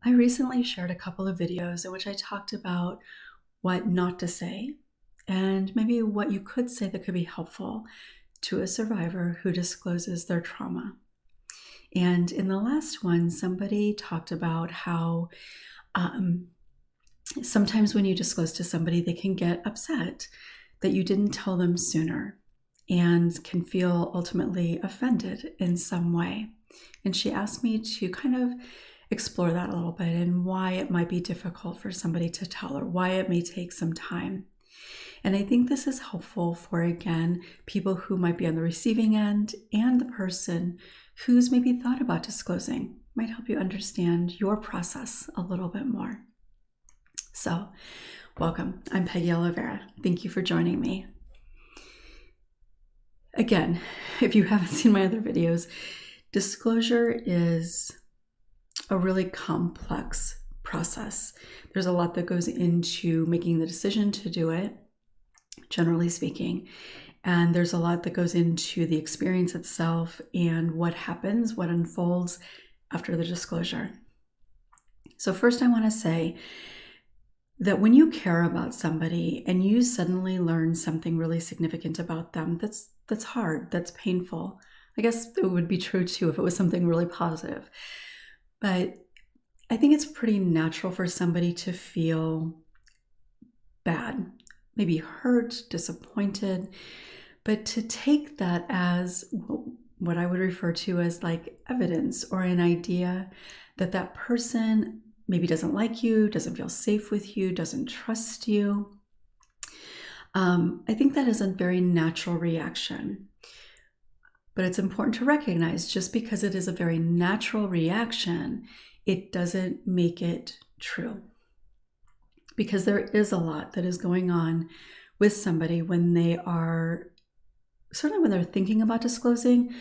I recently shared a couple of videos in which I talked about what not to say and maybe what you could say that could be helpful to a survivor who discloses their trauma. And in the last one, somebody talked about how sometimes when you disclose to somebody, they can get upset that you didn't tell them sooner and can feel ultimately offended in some way. And she asked me to kind of explore that a little bit and why it might be difficult for somebody to tell or why it may take some time. And I think this is helpful for, again, people who might be on the receiving end and the person who's maybe thought about disclosing. Might help you understand your process a little bit more. So, welcome. I'm Peggy Oliveira. Thank you for joining me. Again, if you haven't seen my other videos, disclosure is a really complex process. There's a lot that goes into making the decision to do it, generally speaking, and there's a lot that goes into the experience itself and what happens, what unfolds after the disclosure. So first I want to say that when you care about somebody and you suddenly learn something really significant about them, that's hard, that's painful. I guess it would be true too if it was something really positive. But I think it's pretty natural for somebody to feel bad, maybe hurt, disappointed, but to take that as what I would refer to as like evidence or an idea that that person maybe doesn't like you, doesn't feel safe with you, doesn't trust you. I think that is a very natural reaction. But it's important to recognize just because it is a very natural reaction, it doesn't make it true. Because there is a lot that is going on with somebody when they are, certainly when they're thinking about disclosing,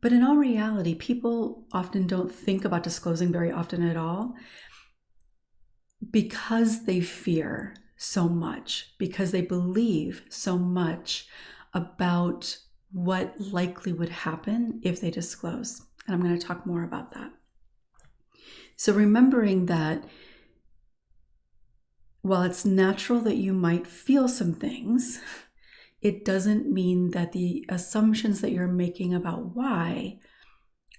but in all reality, people often don't think about disclosing very often at all because they fear so much, because they believe so much about what likely would happen if they disclose. And I'm going to talk more about that. So remembering that while it's natural that you might feel some things, it doesn't mean that the assumptions that you're making about why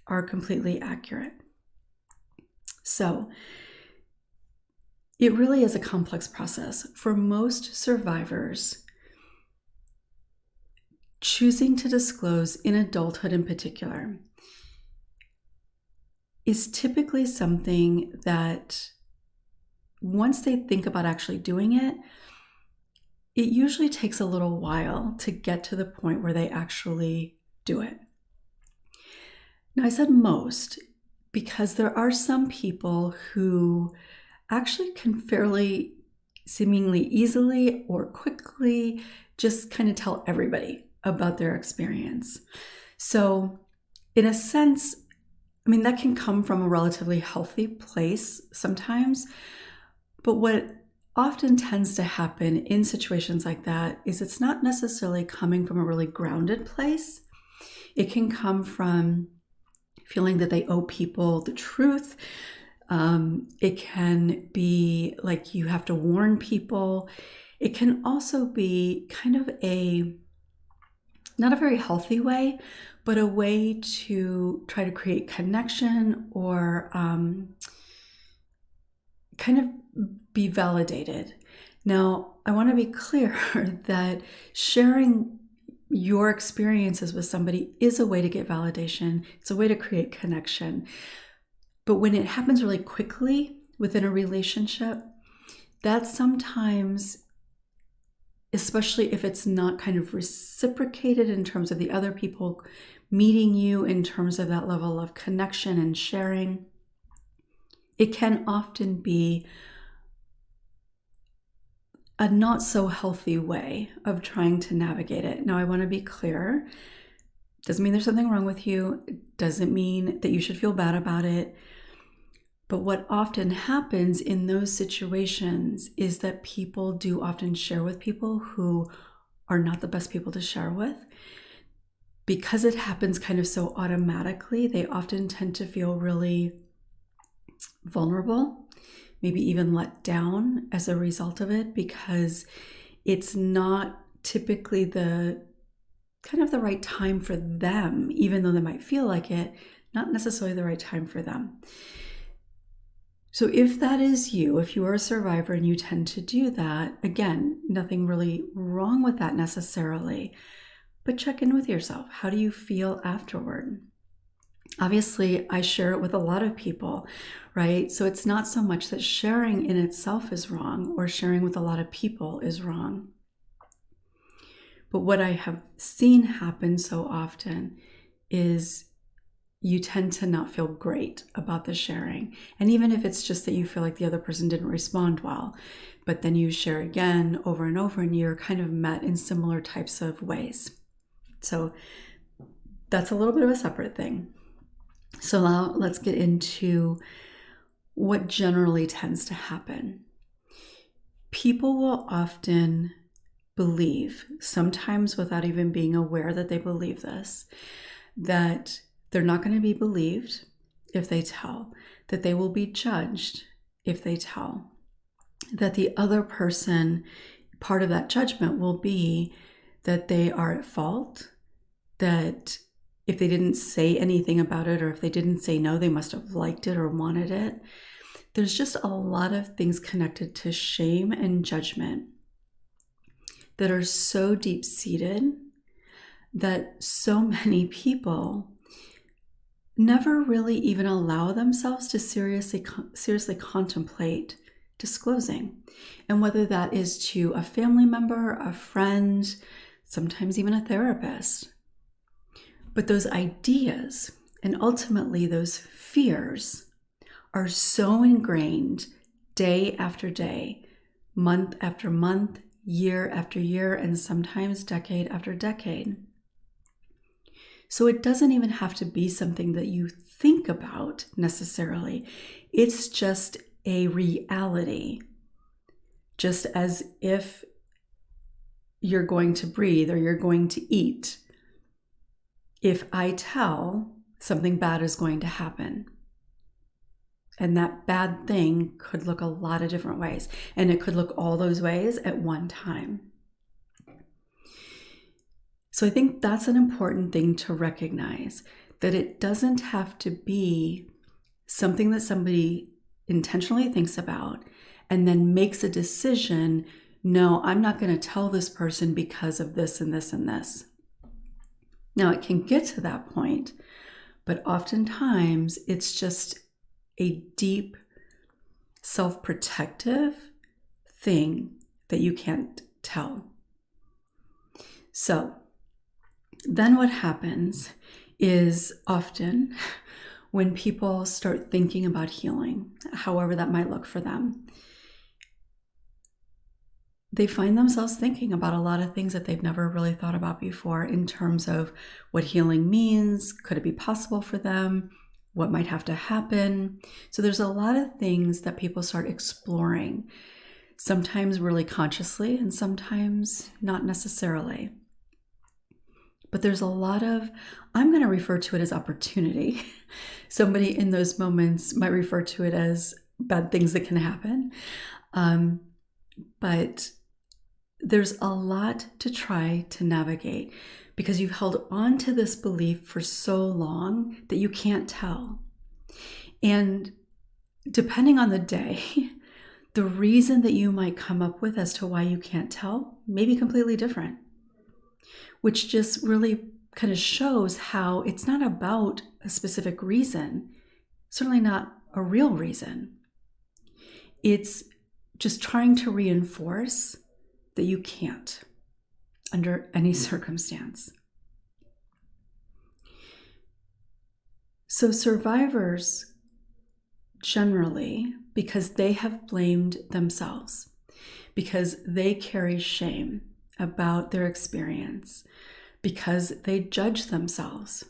are completely accurate. So it really is a complex process. For most survivors, choosing to disclose in adulthood in particular is typically something that once they think about actually doing it, it usually takes a little while to get to the point where they actually do it. Now, I said most because there are some people who actually can fairly seemingly easily or quickly just kind of tell everybody about their experience. So in a sense, I mean, that can come from a relatively healthy place sometimes, but what often tends to happen in situations like that is it's not necessarily coming from a really grounded place. It can come from feeling that they owe people the truth. It can be like you have to warn people. It can also be kind of not a very healthy way, but a way to try to create connection or kind of be validated. Now, I want to be clear that sharing your experiences with somebody is a way to get validation. It's a way to create connection. But when it happens really quickly within a relationship, that sometimes, especially if it's not kind of reciprocated in terms of the other people meeting you in terms of that level of connection and sharing, it can often be a not so healthy way of trying to navigate it. Now, I want to be clear. Doesn't mean there's something wrong with you. It doesn't mean that you should feel bad about it. But what often happens in those situations is that people do often share with people who are not the best people to share with. Because it happens kind of so automatically, they often tend to feel really vulnerable, maybe even let down as a result of it, because it's not typically the right time for them, even though they might feel like it, not necessarily the right time for them. So if that is you, if you are a survivor and you tend to do that, again, nothing really wrong with that necessarily, but check in with yourself. How do you feel afterward? Obviously, I share it with a lot of people, right? So it's not so much that sharing in itself is wrong or sharing with a lot of people is wrong. But what I have seen happen so often is you tend to not feel great about the sharing. And even if it's just that you feel like the other person didn't respond well, but then you share again over and over and you're kind of met in similar types of ways. So that's a little bit of a separate thing. So now let's get into what generally tends to happen. People will often believe, sometimes without even being aware that they believe this, that they're not going to be believed if they tell, that they will be judged if they tell, that the other person, part of that judgment will be that they are at fault, that if they didn't say anything about it, or if they didn't say no, they must have liked it or wanted it. There's just a lot of things connected to shame and judgment that are so deep-seated that so many people never really even allow themselves to seriously contemplate disclosing. And whether that is to a family member, a friend, sometimes even a therapist. But those ideas and ultimately those fears are so ingrained day after day, month after month, year after year, and sometimes decade after decade. So it doesn't even have to be something that you think about necessarily. It's just a reality. Just as if you're going to breathe or you're going to eat. If I tell, something bad is going to happen. And that bad thing could look a lot of different ways. And it could look all those ways at one time. So I think that's an important thing to recognize, that it doesn't have to be something that somebody intentionally thinks about and then makes a decision, no, I'm not going to tell this person because of this and this and this. Now, it can get to that point, but oftentimes it's just a deep self-protective thing that you can't tell. So then what happens is often when people start thinking about healing, however that might look for them, they find themselves thinking about a lot of things that they've never really thought about before in terms of what healing means. Could it be possible for them? What might have to happen? So there's a lot of things that people start exploring, sometimes really consciously and sometimes not necessarily. But there's a lot of, I'm going to refer to it as opportunity. Somebody in those moments might refer to it as bad things that can happen. But there's a lot to try to navigate because you've held on to this belief for so long that you can't tell. And depending on the day, the reason that you might come up with as to why you can't tell may be completely different, which just really kind of shows how it's not about a specific reason, certainly not a real reason. It's just trying to reinforce that you can't under any circumstance. So survivors generally, because they have blamed themselves, because they carry shame about their experience, because they judge themselves.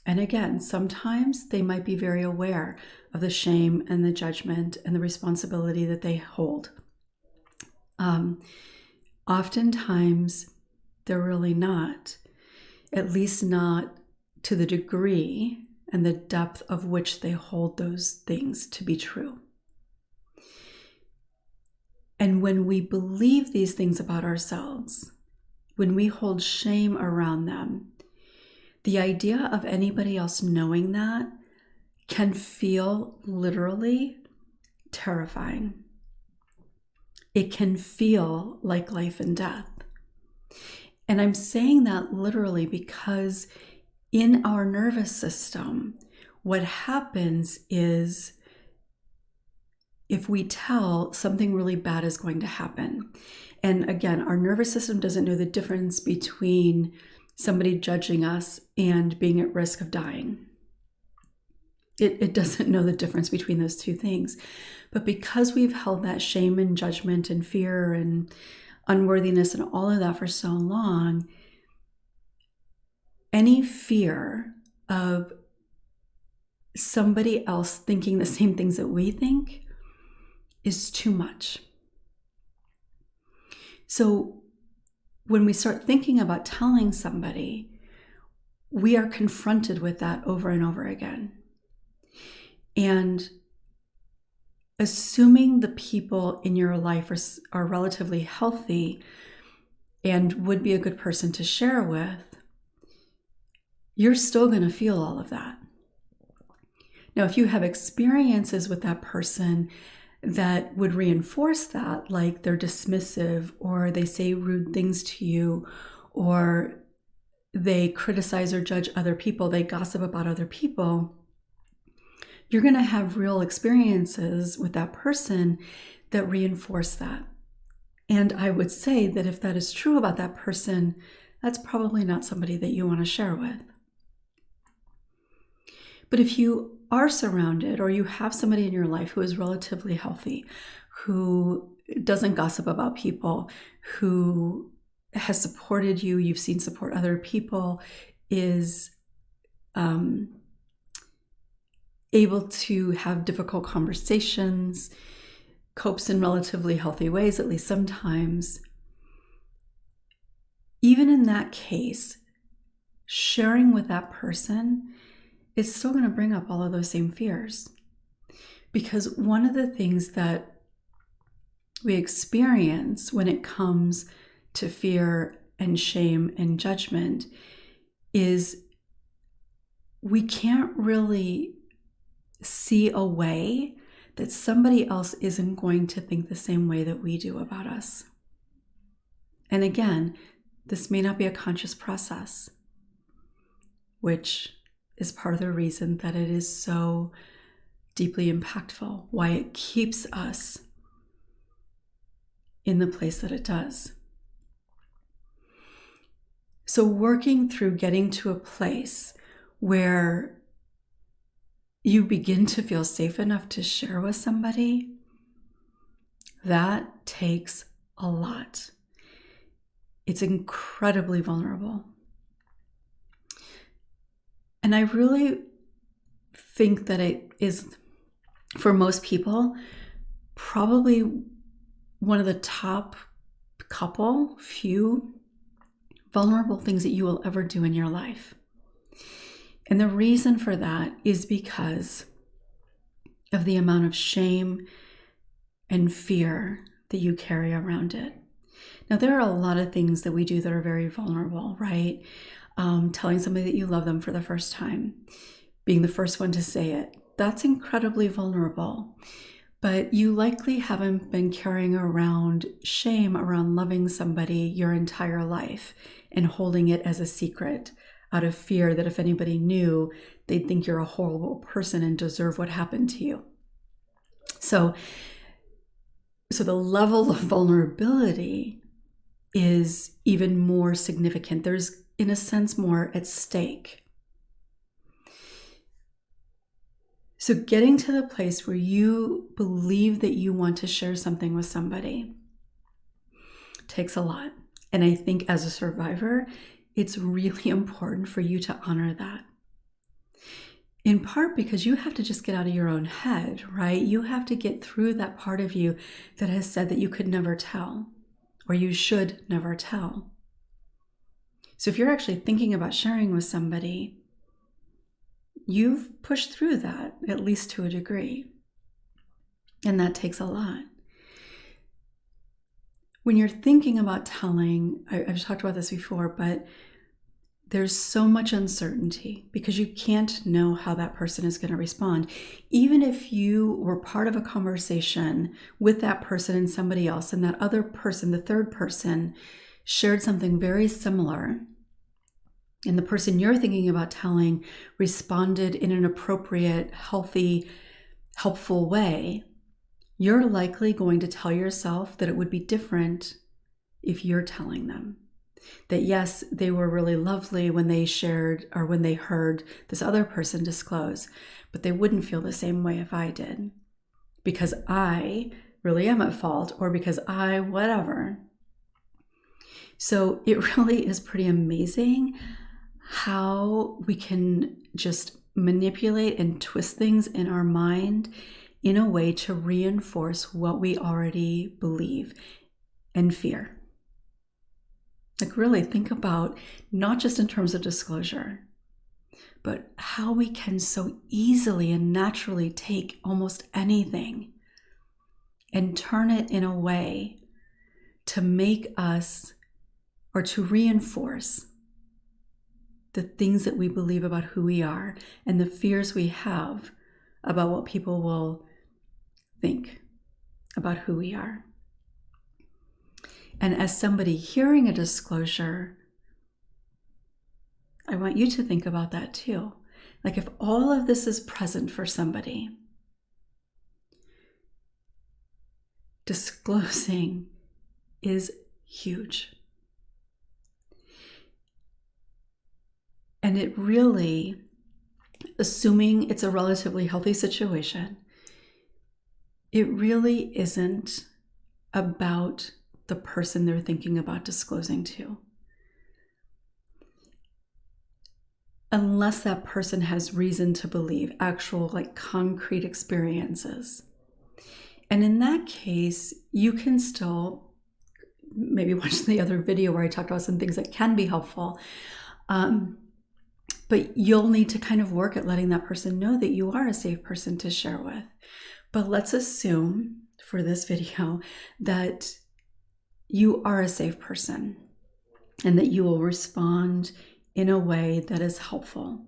And again, sometimes they might be very aware of the shame and the judgment and the responsibility that they hold. Oftentimes, they're really not, at least not to the degree and the depth of which they hold those things to be true. And when we believe these things about ourselves, when we hold shame around them, the idea of anybody else knowing that can feel literally terrifying. It can feel like life and death. And I'm saying that literally because in our nervous system, what happens is if we tell, something really bad is going to happen. And again, our nervous system doesn't know the difference between somebody judging us and being at risk of dying. It doesn't know the difference between those two things. But because we've held that shame and judgment and fear and unworthiness and all of that for so long, any fear of somebody else thinking the same things that we think is too much. So when we start thinking about telling somebody, we are confronted with that over and over again. And assuming the people in your life are relatively healthy and would be a good person to share with, you're still going to feel all of that. Now, if you have experiences with that person that would reinforce that, like they're dismissive or they say rude things to you or they criticize or judge other people, they gossip about other people, you're going to have real experiences with that person that reinforce that. And I would say that if that is true about that person, that's probably not somebody that you want to share with. But if you are surrounded or you have somebody in your life who is relatively healthy, who doesn't gossip about people, who has supported you, you've seen support other people, is able to have difficult conversations, copes in relatively healthy ways, at least sometimes, even in that case, sharing with that person is still going to bring up all of those same fears. Because one of the things that we experience when it comes to fear and shame and judgment is we can't really see a way that somebody else isn't going to think the same way that we do about us. And again, this may not be a conscious process, which is part of the reason that it is so deeply impactful, why it keeps us in the place that it does. So working through getting to a place where you begin to feel safe enough to share with somebody, that takes a lot. It's incredibly vulnerable. And I really think that it is, for most people, probably one of the top few vulnerable things that you will ever do in your life. And the reason for that is because of the amount of shame and fear that you carry around it. Now, there are a lot of things that we do that are very vulnerable, right? Telling somebody that you love them for the first time, being the first one to say it, that's incredibly vulnerable. But you likely haven't been carrying around shame around loving somebody your entire life and holding it as a secret out of fear that if anybody knew, they'd think you're a horrible person and deserve what happened to you. So the level of vulnerability is even more significant. There's, in a sense, more at stake. So getting to the place where you believe that you want to share something with somebody takes a lot. And I think as a survivor, it's really important for you to honor that. In part because you have to just get out of your own head, right? You have to get through that part of you that has said that you could never tell, or you should never tell. So if you're actually thinking about sharing with somebody, you've pushed through that, at least to a degree. And that takes a lot. When you're thinking about telling, I've talked about this before, but there's so much uncertainty because you can't know how that person is going to respond. Even if you were part of a conversation with that person and somebody else, and that other person, the third person, shared something very similar, and the person you're thinking about telling responded in an appropriate, healthy, helpful way, you're likely going to tell yourself that it would be different if you're telling them. That yes, they were really lovely when they shared or when they heard this other person disclose, but they wouldn't feel the same way if I did, because I really am at fault, or because I whatever. So it really is pretty amazing how we can just manipulate and twist things in our mind in a way to reinforce what we already believe and fear. Like, really think about not just in terms of disclosure, but how we can so easily and naturally take almost anything and turn it in a way to make us, or to reinforce the things that we believe about who we are and the fears we have about what people will think about who we are. And as somebody hearing a disclosure, I want you to think about that too. Like, if all of this is present for somebody, disclosing is huge. And it really, assuming it's a relatively healthy situation, it really isn't about the person they're thinking about disclosing to. Unless that person has reason to believe, actual, like, concrete experiences. And in that case, you can still maybe watch the other video where I talked about some things that can be helpful. But you'll need to kind of work at letting that person know that you are a safe person to share with. But let's assume for this video that you are a safe person and that you will respond in a way that is helpful.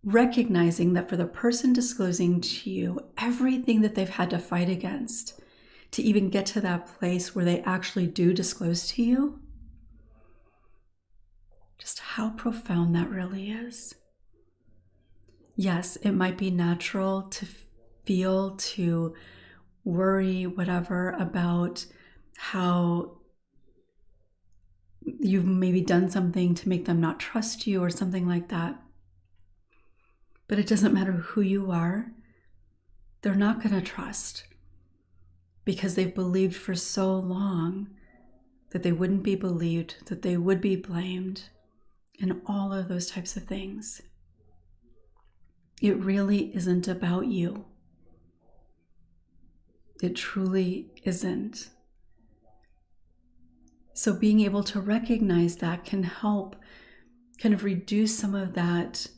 Recognizing that for the person disclosing to you everything that they've had to fight against to even get to that place where they actually do disclose to you, just how profound that really is. Yes, it might be natural to feel, to worry, whatever, about how you've maybe done something to make them not trust you or something like that. But it doesn't matter who you are. They're not going to trust because they've believed for so long that they wouldn't be believed, that they would be blamed, and all of those types of things. It really isn't about you. It truly isn't. So being able to recognize that can help kind of reduce some of that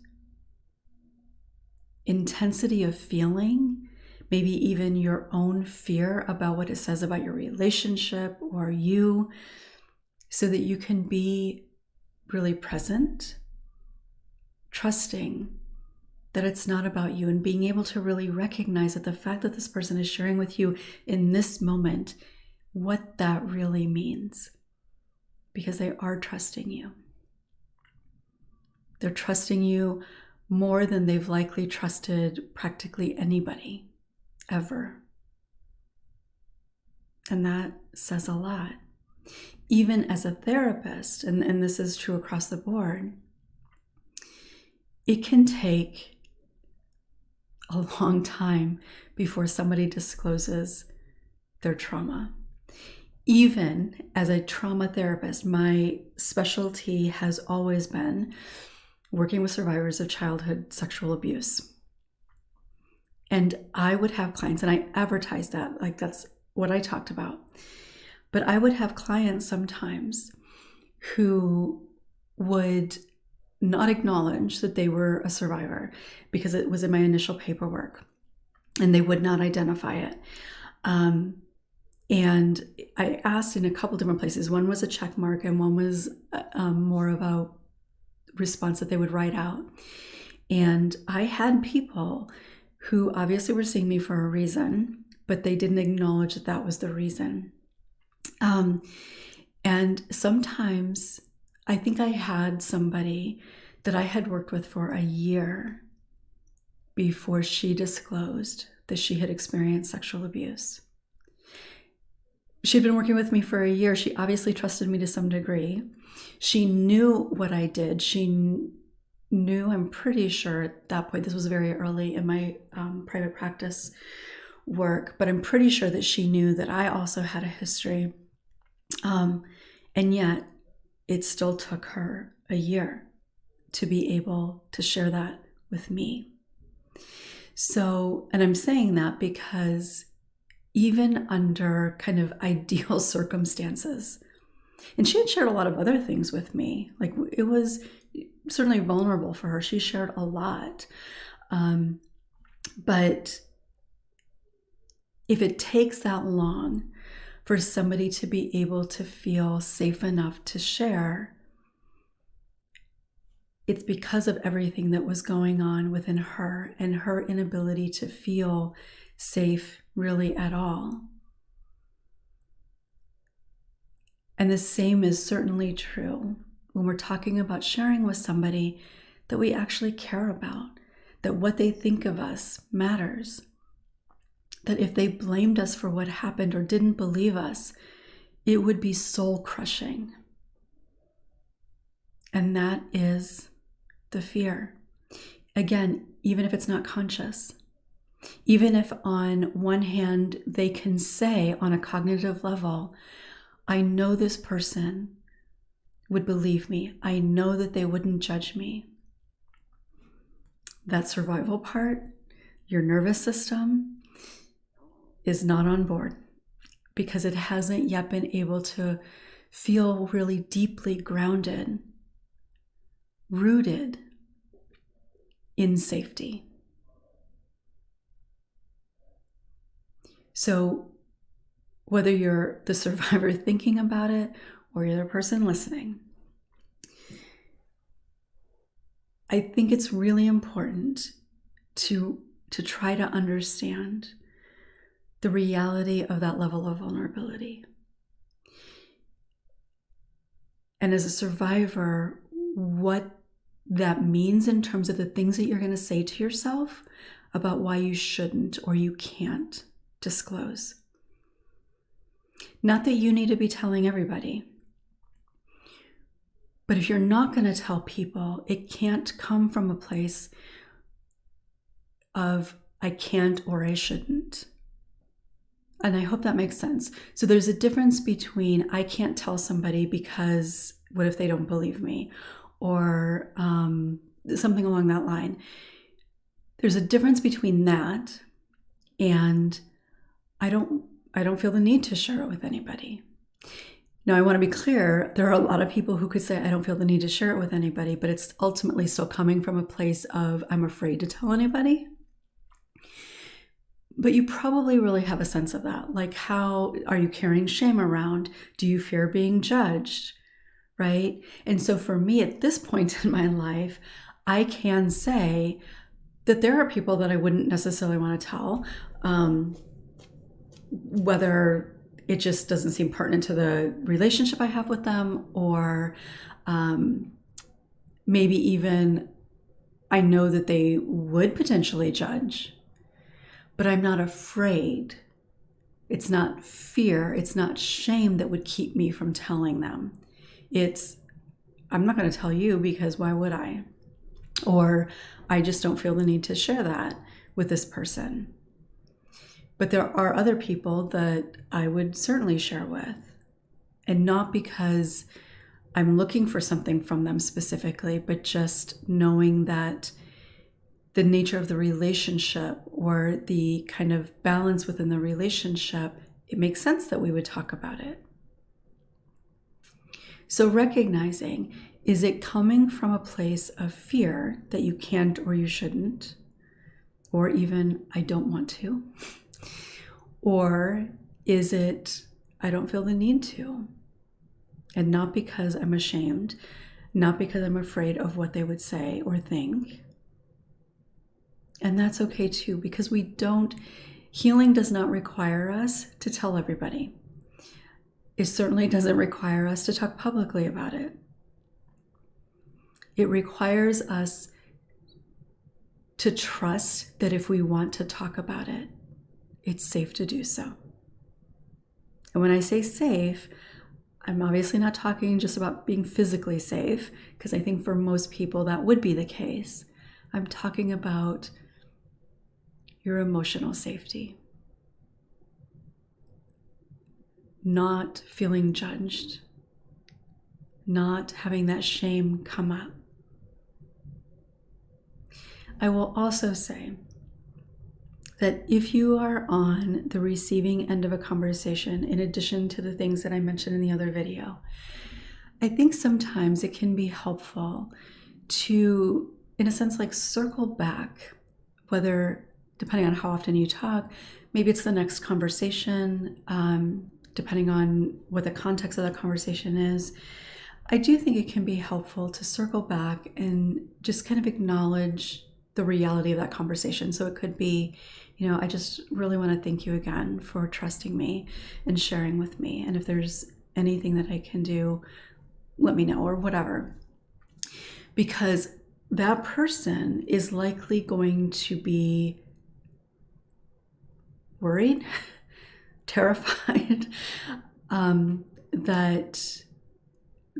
intensity of feeling, maybe even your own fear about what it says about your relationship or you, so that you can be really present, trusting that it's not about you, and being able to really recognize that the fact that this person is sharing with you in this moment, what that really means, because they are trusting you. They're trusting you more than they've likely trusted practically anybody ever. And that says a lot. Even as a therapist, and this is true across the board, it can take a long time before somebody discloses their trauma. Even as a trauma therapist, my specialty has always been working with survivors of childhood sexual abuse. And I would have clients, and I advertise that, like that's what I talked about. But I would have clients sometimes who would not acknowledge that they were a survivor because it was in my initial paperwork and they would not identify it. And I asked in a couple different places. One was a check mark and one was more of a response that they would write out. And I had people who obviously were seeing me for a reason, but they didn't acknowledge that that was the reason. And sometimes I think I had somebody that I had worked with for a year before she disclosed that she had experienced sexual abuse. She'd been working with me for a year. She obviously trusted me to some degree. She knew what I did. She knew, I'm pretty sure at that point, this was very early in my private practice work, but I'm pretty sure that she knew that I also had a history. And yet it still took her a year to be able to share that with me. So, and I'm saying that because even under kind of ideal circumstances, and she had shared a lot of other things with me, like it was certainly vulnerable for her. She shared a lot. But if it takes that long for somebody to be able to feel safe enough to share, it's because of everything that was going on within her and her inability to feel safe really at all. And the same is certainly true when we're talking about sharing with somebody that we actually care about, that what they think of us matters, that if they blamed us for what happened or didn't believe us, it would be soul crushing. And that is the fear. Again, even if it's not conscious, even if on one hand they can say on a cognitive level, I know this person would believe me. I know that they wouldn't judge me. That survival part, your nervous system is not on board because it hasn't yet been able to feel really deeply grounded, rooted in safety. So whether you're the survivor thinking about it or you're the person listening, I think it's really important to try to understand the reality of that level of vulnerability. And as a survivor, what that means in terms of the things that you're going to say to yourself about why you shouldn't or you can't disclose. Not that you need to be telling everybody, but if you're not going to tell people, it can't come from a place of I can't or I shouldn't. And I hope that makes sense. So there's a difference between I can't tell somebody because what if they don't believe me, or something along that line. There's a difference between that and I don't feel the need to share it with anybody. Now, I want to be clear, there are a lot of people who could say, I don't feel the need to share it with anybody, but it's ultimately still coming from a place of, I'm afraid to tell anybody. But you probably really have a sense of that. Like, how are you carrying shame around? Do you fear being judged? Right? And so for me, at this point in my life, I can say that there are people that I wouldn't necessarily want to tell, whether it just doesn't seem pertinent to the relationship I have with them, or maybe even I know that they would potentially judge, but I'm not afraid. It's not fear, it's not shame that would keep me from telling them. It's, I'm not going to tell you because why would I? Or I just don't feel the need to share that with this person. But there are other people that I would certainly share with, and not because I'm looking for something from them specifically, but just knowing that the nature of the relationship or the kind of balance within the relationship, it makes sense that we would talk about it. So recognizing Is it coming from a place of fear that you can't or you shouldn't? Or even, I don't want to? Or is it, I don't feel the need to? And not because I'm ashamed, not because I'm afraid of what they would say or think. And that's okay too, because healing does not require us to tell everybody. It certainly doesn't require us to talk publicly about it. It requires us to trust that if we want to talk about it, it's safe to do so. And when I say safe, I'm obviously not talking just about being physically safe, because I think for most people that would be the case. I'm talking about your emotional safety. Not feeling judged. Not having that shame come up. I will also say that if you are on the receiving end of a conversation, in addition to the things that I mentioned in the other video, I think sometimes it can be helpful to, in a sense, like circle back, whether, depending on how often you talk, maybe it's the next conversation, depending on what the context of the conversation is. I do think it can be helpful to circle back and just kind of acknowledge the reality of that conversation. So it could be, I just really want to thank you again for trusting me and sharing with me. And if there's anything that I can do, let me know, or whatever. Because that person is likely going to be worried, terrified, that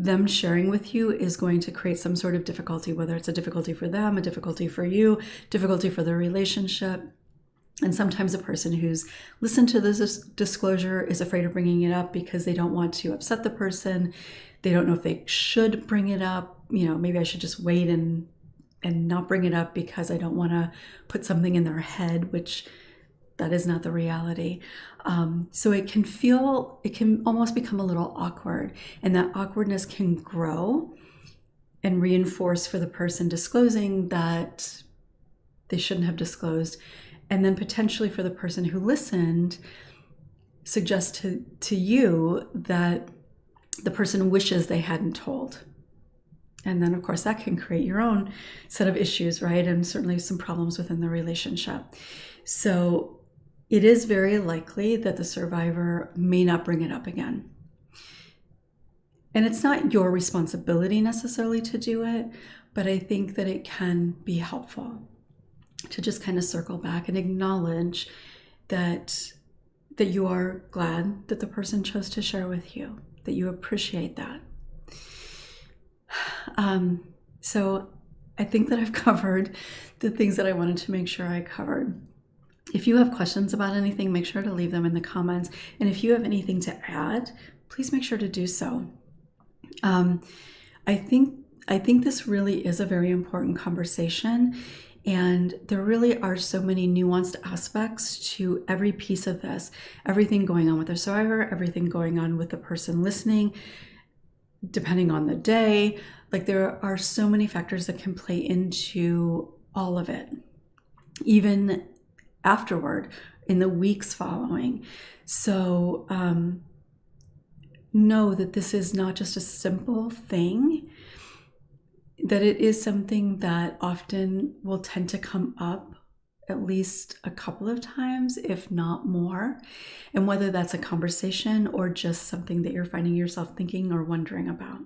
them sharing with you is going to create some sort of difficulty, whether it's a difficulty for them, a difficulty for you, difficulty for the relationship. And sometimes a person who's listened to this disclosure is afraid of bringing it up because they don't want to upset the person. They don't know if they should bring it up. Maybe I should just wait and not bring it up because I don't want to put something in their head, which that is not the reality. So it can almost become a little awkward, and that awkwardness can grow and reinforce for the person disclosing that they shouldn't have disclosed. And then potentially for the person who listened, suggest to you that the person wishes they hadn't told. And then, of course, that can create your own set of issues, right? And certainly some problems within the relationship. So it is very likely that the survivor may not bring it up again. And it's not your responsibility necessarily to do it, but I think that it can be helpful to just kind of circle back and acknowledge that you are glad that the person chose to share with you, that you appreciate that. So I think that I've covered the things that I wanted to make sure I covered. If you have questions about anything, make sure to leave them in the comments. And if you have anything to add, please make sure to do so. I think this really is a very important conversation, and there really are so many nuanced aspects to every piece of this. Everything going on with the survivor, everything going on with the person listening, depending on the day. Like, there are so many factors that can play into all of it, even afterward, in the weeks following. So know that this is not just a simple thing, that it is something that often will tend to come up at least a couple of times, if not more. And whether that's a conversation or just something that you're finding yourself thinking or wondering about.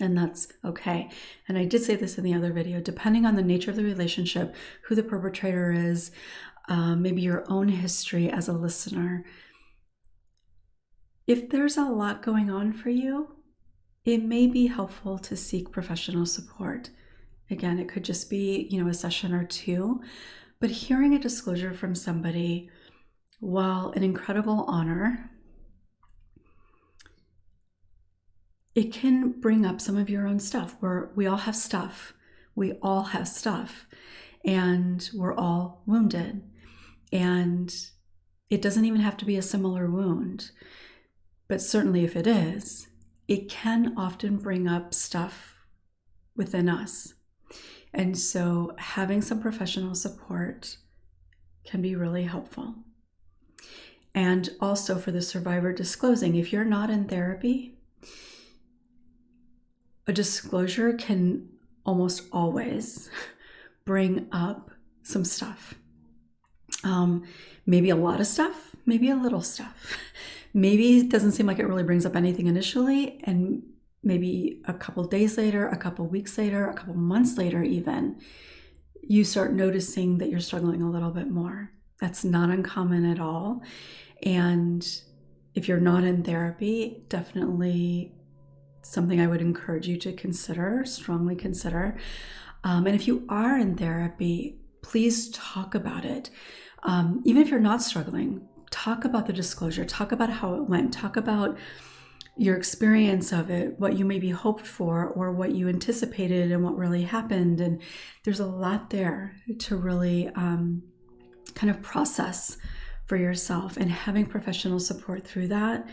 And that's okay. And I did say this in the other video, depending on the nature of the relationship, who the perpetrator is, maybe your own history as a listener. If there's a lot going on for you, it may be helpful to seek professional support. Again, it could just be, a session or two, but hearing a disclosure from somebody, while an incredible honor, it can bring up some of your own stuff. We all have stuff. We all have stuff, and we're all wounded. And it doesn't even have to be a similar wound, but certainly if it is, it can often bring up stuff within us. And so having some professional support can be really helpful. And also for the survivor disclosing, if you're not in therapy, a disclosure can almost always bring up some stuff. Maybe a lot of stuff, maybe a little stuff. Maybe it doesn't seem like it really brings up anything initially, and maybe a couple days later, a couple weeks later, a couple months later even, you start noticing that you're struggling a little bit more. That's not uncommon at all. And if you're not in therapy, definitely something I would encourage you to consider, strongly consider. And if you are in therapy, please talk about it. Even if you're not struggling, talk about the disclosure, talk about how it went, talk about your experience of it, what you maybe hoped for or what you anticipated and what really happened. And there's a lot there to really kind of process for yourself, and having professional support through that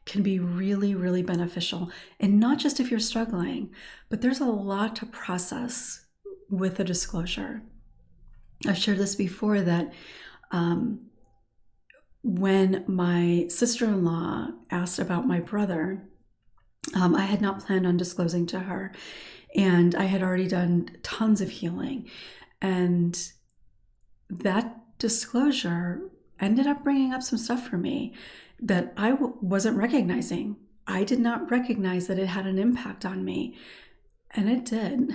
can be really, really beneficial. And not just if you're struggling, but there's a lot to process with a disclosure. I've shared this before that when my sister-in-law asked about my brother, I had not planned on disclosing to her, and I had already done tons of healing. And that disclosure ended up bringing up some stuff for me that I wasn't recognizing. I did not recognize that it had an impact on me, and it did.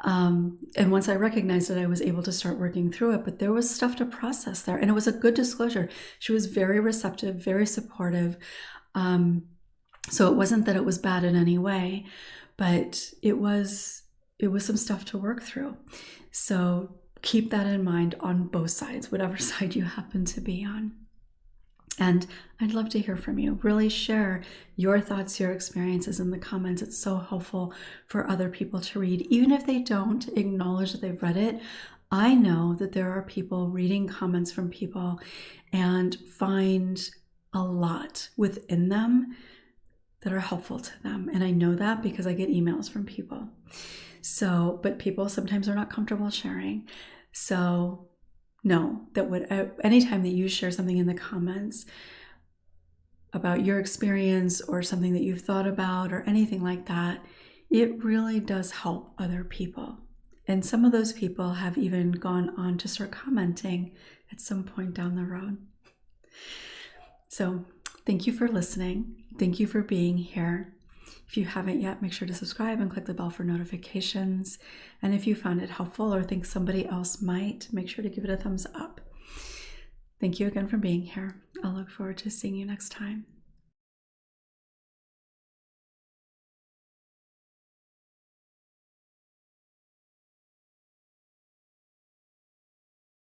And once I recognized it, I was able to start working through it, but there was stuff to process there, and it was a good disclosure. She was very receptive, very supportive. So it wasn't that it was bad in any way, but it was some stuff to work through. So keep that in mind on both sides, whatever side you happen to be on. And I'd love to hear from you. Really share your thoughts, your experiences in the comments. It's so helpful for other people to read. Even if they don't acknowledge that they've read it, I know that there are people reading comments from people and find a lot within them that are helpful to them. And I know that because I get emails from people. So, but people sometimes are not comfortable sharing. So know that anytime that you share something in the comments about your experience or something that you've thought about or anything like that, it really does help other people. And some of those people have even gone on to start commenting at some point down the road. So thank you for listening. Thank you for being here. If you haven't yet, make sure to subscribe and click the bell for notifications. And if you found it helpful or think somebody else might, make sure to give it a thumbs up. Thank you again for being here. I'll look forward to seeing you next time.